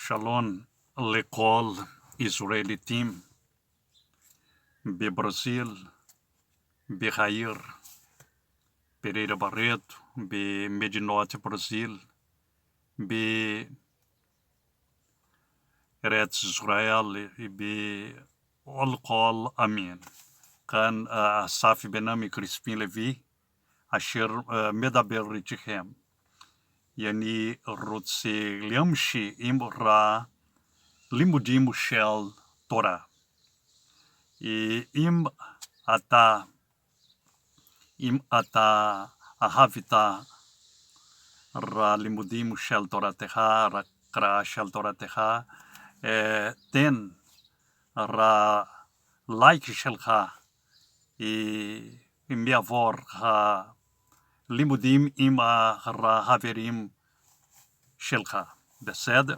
Shalom לכל ישראליתים בברזיל, בעיר פריירה ברט, במדינות ברזיל, בארץ ישראל, בכל עמים. כאן אסף בנמי קריספים לוי, אשר מדבר איתכם. אני רוצה להמשיך עם לימודים של תורה. אם אתה אהבת לימודים של תורתך, קריאה של תורתך, תן לייק שלך אם יעבור לימודים עם החברים שלך, בסדר?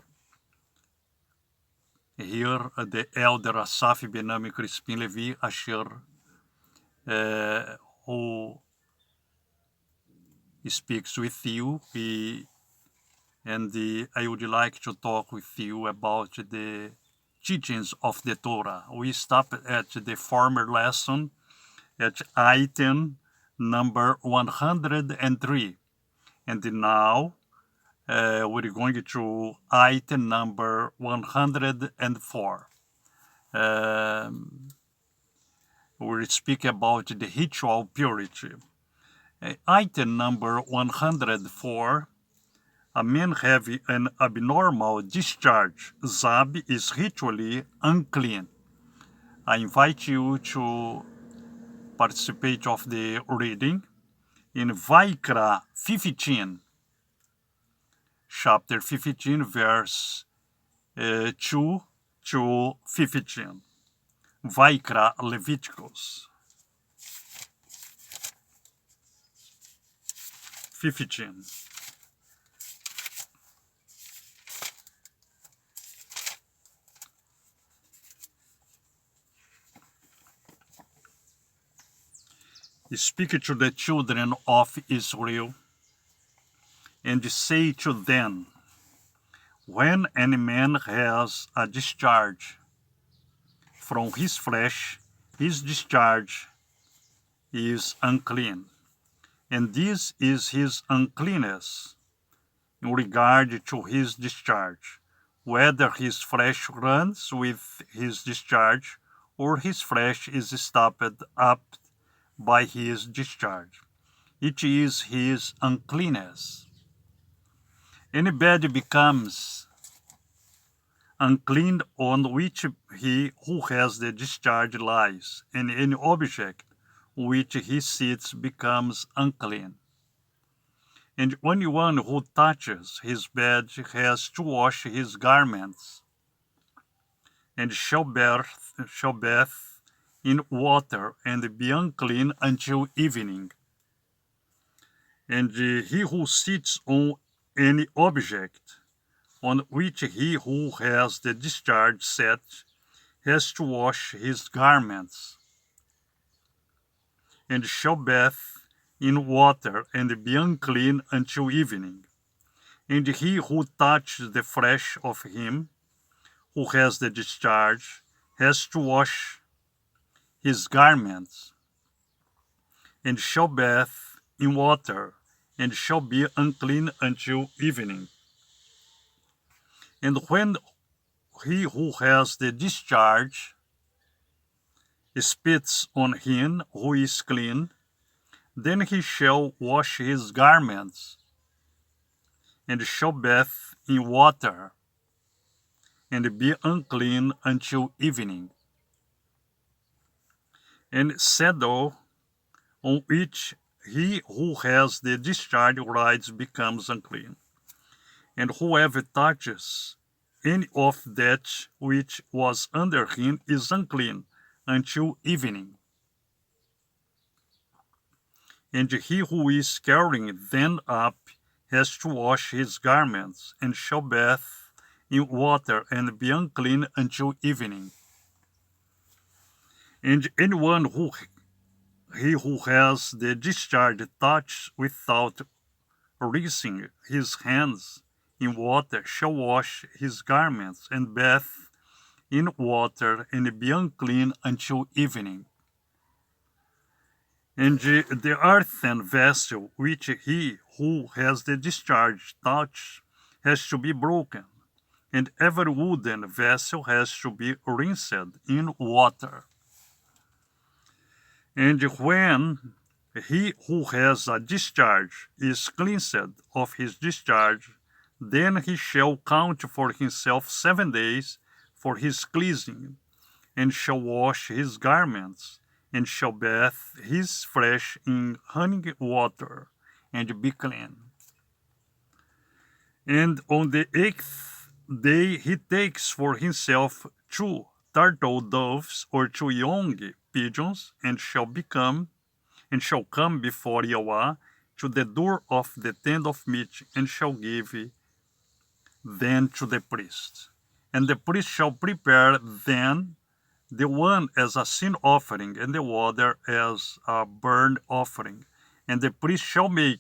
Here the elder Assaf Benami Crispim Levi, אשר who speaks with you, and I would like to talk with you about the teachings of the Torah. We stopped at the former lesson at item number 103, and now we're going to item number 104. We'll speak about the ritual purity. Item number 104, a man having an abnormal discharge, Zab, is ritually unclean. I invite you to participate of the reading in Vaikra 15. Chapter 15, verse 2 to 15. Vaikra Leviticus 15. Speak to the children of Israel, and say to them, when any man has a discharge from his flesh, his discharge is unclean. And this is his uncleanness in regard to his discharge, whether his flesh runs with his discharge, or his flesh is stopped up by his discharge. It is his uncleanness. Any bed becomes unclean on which he who has the discharge lies, and any object which he sits becomes unclean. And anyone who touches his bed has to wash his garments, and shall bathe in water, and be unclean until evening. And he who sits on any object on which he who has the discharge set has to wash his garments, and shall bathe in water, and be unclean until evening. And he who touches the flesh of him who has the discharge has to wash his garments, and shall bathe in water, and shall be unclean until evening. And when he who has the discharge spits on him who is clean, then he shall wash his garments, and shall bathe in water, and be unclean until evening. And saddle on which he who has the discharge rides becomes unclean. And whoever touches any of that which was under him is unclean until evening. And he who is carrying them up has to wash his garments, and shall bathe in water, and be unclean until evening. And anyone who has the discharge touch without rinsing his hands in water shall wash his garments and bathe in water and be unclean until evening. And the earthen vessel which he who has the discharge touch has to be broken, and every wooden vessel has to be rinsed in water. And when he who has a discharge is cleansed of his discharge, then he shall count for himself 7 days for his cleansing, and shall wash his garments, and shall bathe his flesh in running water, and be clean. And on the 8th day he takes for himself 2 turtle doves or 2 young pigeons, and shall come before Yahweh to the door of the tent of meeting, and shall give them to the priest. And the priest shall prepare then the one as a sin offering, and the other as a burnt offering. And the priest shall make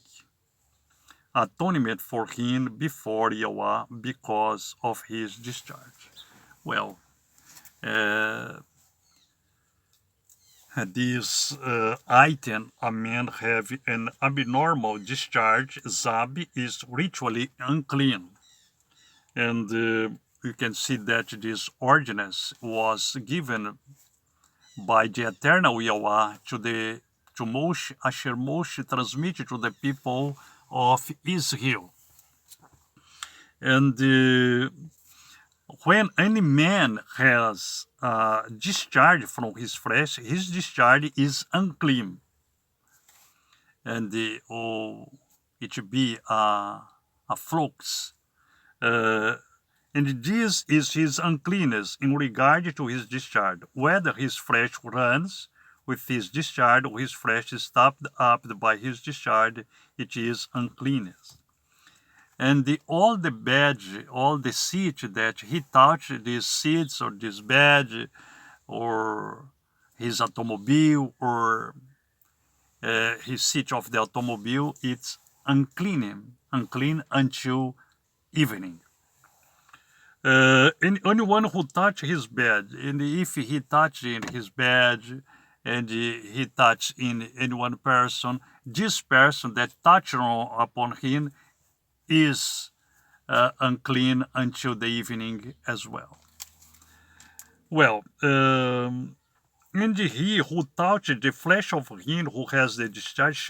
atonement for him before Yahweh because of his discharge. Well, this item, a man have an abnormal discharge, Zab, is ritually unclean. And you can see that this ordinance was given by the eternal Yahweh to Moshe, Asher Moshe transmitted to the people of Israel. And when any man has discharge from his flesh, his discharge is unclean. And it be a flux. And this is his uncleanness in regard to his discharge, whether his flesh runs with his discharge or his flesh is stopped up by his discharge, it is uncleanness. And all the badge, all the seat that he touched, these seats or this badge or his automobile or his seat of the automobile, it's unclean until evening. And anyone who touch his bed, and if he touch in his bed, and he touch in any one person, this person that touched upon him is unclean until the evening as well. Well, and he who touched the flesh of him who has the discharge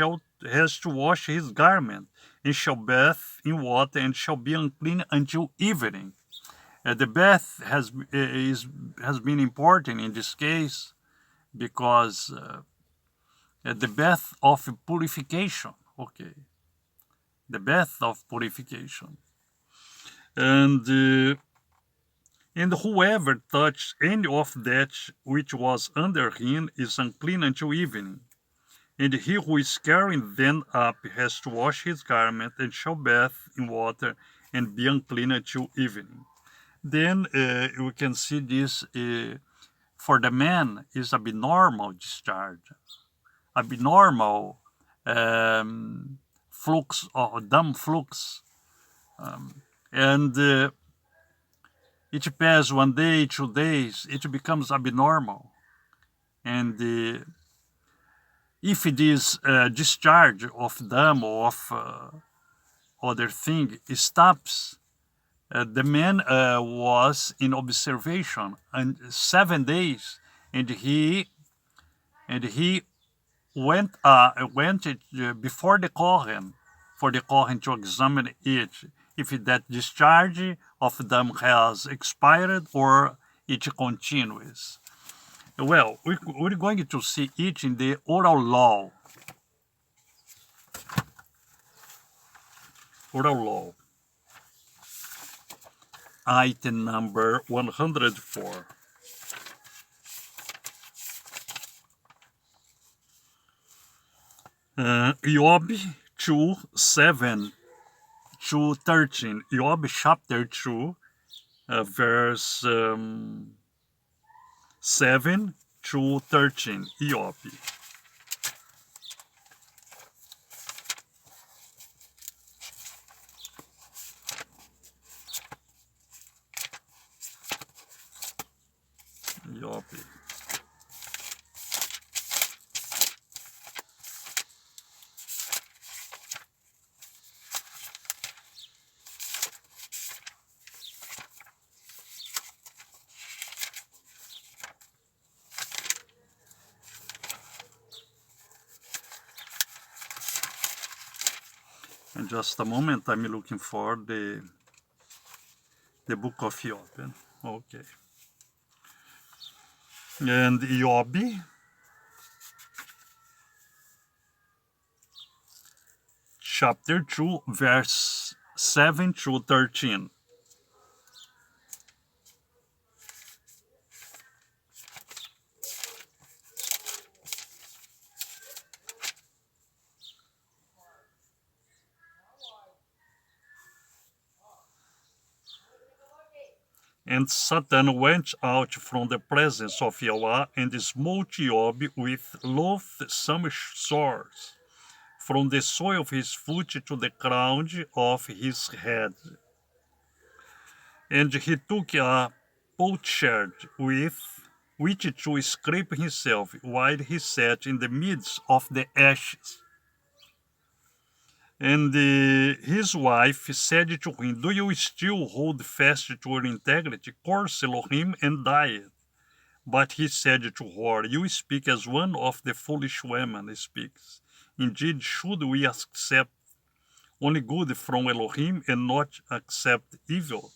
has to wash his garment, and shall bathe in water, and shall be unclean until evening. The bath has been important in this case because the bath of purification, okay, the bath of purification, and whoever touched any of that which was under him is unclean until evening. And he who is carrying them up has to wash his garment, and shall bathe in water, and be unclean until evening. Then we can see this for the man is abnormal discharge, abnormal flux or dumb flux, and it passes 1 day, 2 days, it becomes abnormal, and if it is discharge of dumb or of other thing, it stops. The man was in observation and 7 days, and he went before the Kohen for the Kohen to examine it if that discharge of them has expired or it continues. Well, we're going to see it in the oral law. Oral law. Item number 104. Job 2:7 to 13. Job chapter 2, verse 7 to 13. Job. In just a moment, I'm looking for the book of Job. Okay. And Job, chapter 2, verse 7 to 13. And Satan went out from the presence of Yahweh and smote Job with loathsome sores, from the sole of his foot to the crown of his head. And he took a potsherd with which to scrape himself while he sat in the midst of the ashes. And his wife said to him, "Do you still hold fast to your integrity? Curse Elohim and die." But he said to her, "You speak as one of the foolish women speaks. Indeed, should we accept only good from Elohim and not accept evil?"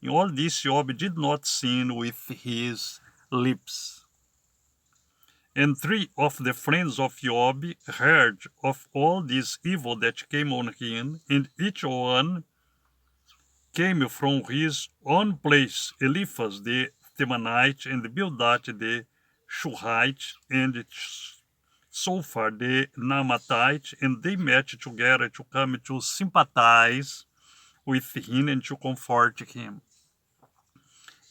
In all this, Job did not sin with his lips. And three of the friends of Job heard of all this evil that came on him, and each one came from his own place: Eliphaz the Temanite, and Bildad the Shuhite, and Zophar the Naamathite, and they met together to come to sympathize with him and to comfort him.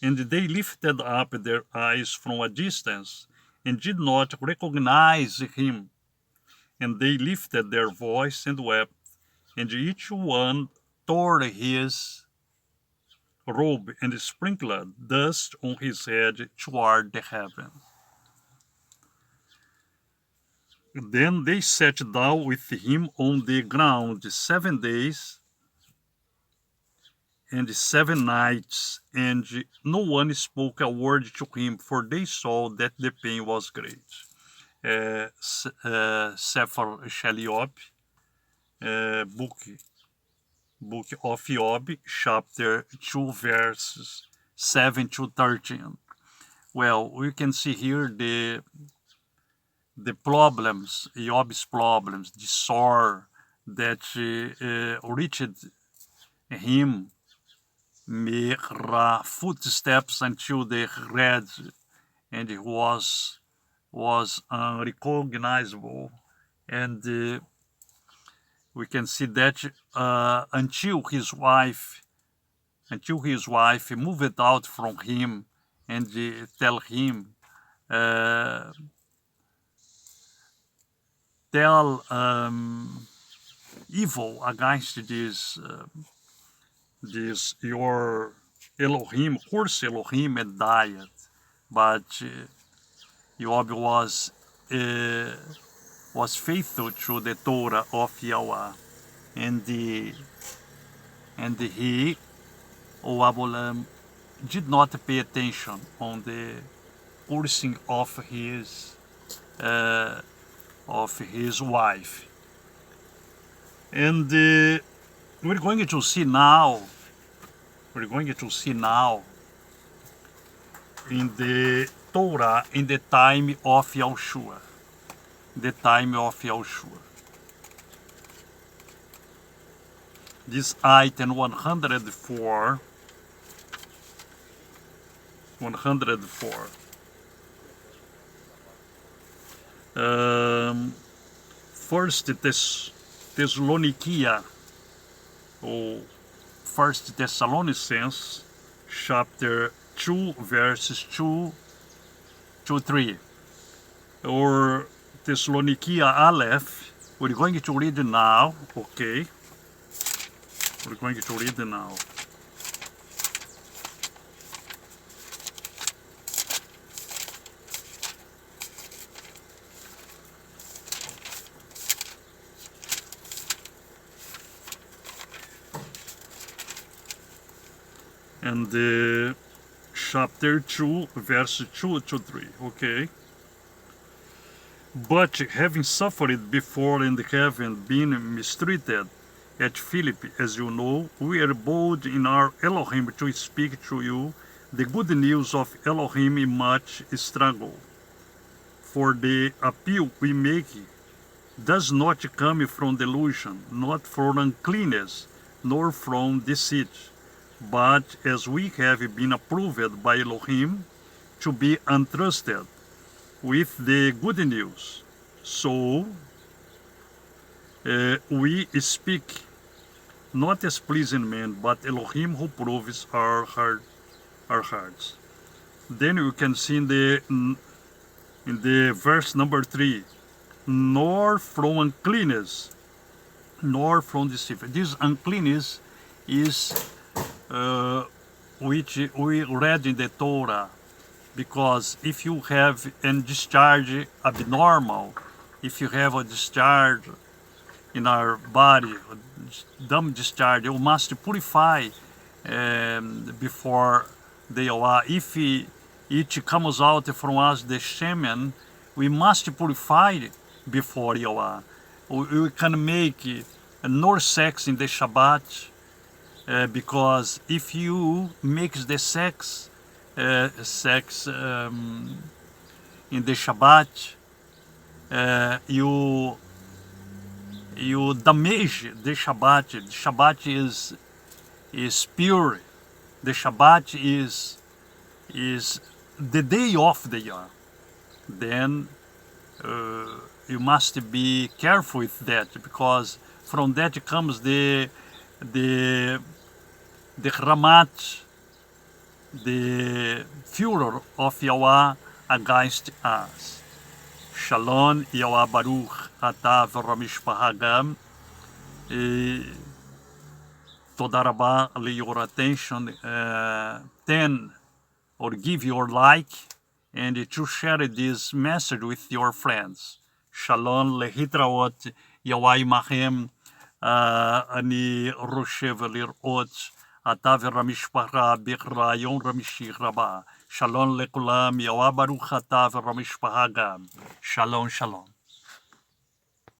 And they lifted up their eyes from a distance and did not recognize him. And they lifted their voice and wept, and each one tore his robe and sprinkled dust on his head toward the heaven. Then they sat down with him on the ground 7 days and 7 nights, and no one spoke a word to him, for they saw that the pain was great. Sefer Shaliop, book of Job, chapter 2, verses 7 to 13. Well, we can see here the problems, Job's problems, the sore that reached him mere footsteps until they read, and it was unrecognizable. And we can see that until his wife moved out from him and tell him, tell evil against this your Elohim, curse Elohim, and died. But Job was faithful to the Torah of Yahweh, and he did not pay attention on the cursing of his wife. And we're going to see now in the Torah in the time of Yahushua. This item 104. First Thessalonicia, or First Thessalonians, chapter 2, verses 2 to 3, or Thessalonicia Aleph. We're going to read now, okay? We're going to read now. And chapter 2, verse 2 to 3, okay? But having suffered before in the heaven, been mistreated, At Philippi, as you know, we are bold in our Elohim to speak to you the good news of Elohim in much struggle. For the appeal we make does not come from delusion, not from uncleanness, nor from deceit, but as we have been approved by Elohim to be entrusted with the good news. So we speak not as pleasing men, but Elohim who proves our hearts. Then you can see in the verse number 3, nor from uncleanness, nor from deceit. This uncleanness is which we read in the Torah, because if you have a discharge abnormal, if you have a discharge in our body, dumb discharge, you must purify before the Yahweh. If it comes out from us the shemen, we must purify before Yahweh. We can make no sex in the Shabbat, because if you mix the sex in the Shabbat, you damage the Shabbat. The Shabbat is pure. The Shabbat is the day of the year. Then you must be careful with that, because from that comes the Ramat, the furor of Yahweh against us. Shalom, Yahweh Baruch, אתה והמשפחה גם. תודה רבה על your attention. Then, or give your like, and to share this message with your friends. Shalom, להתראות, יהוה עמכם. אני חושב לראות אתה והמשפחה ברעיון המשיח רבה. שלום לכולם, יהוה ברוך אתה והמשפחה גם. שלום, שלום.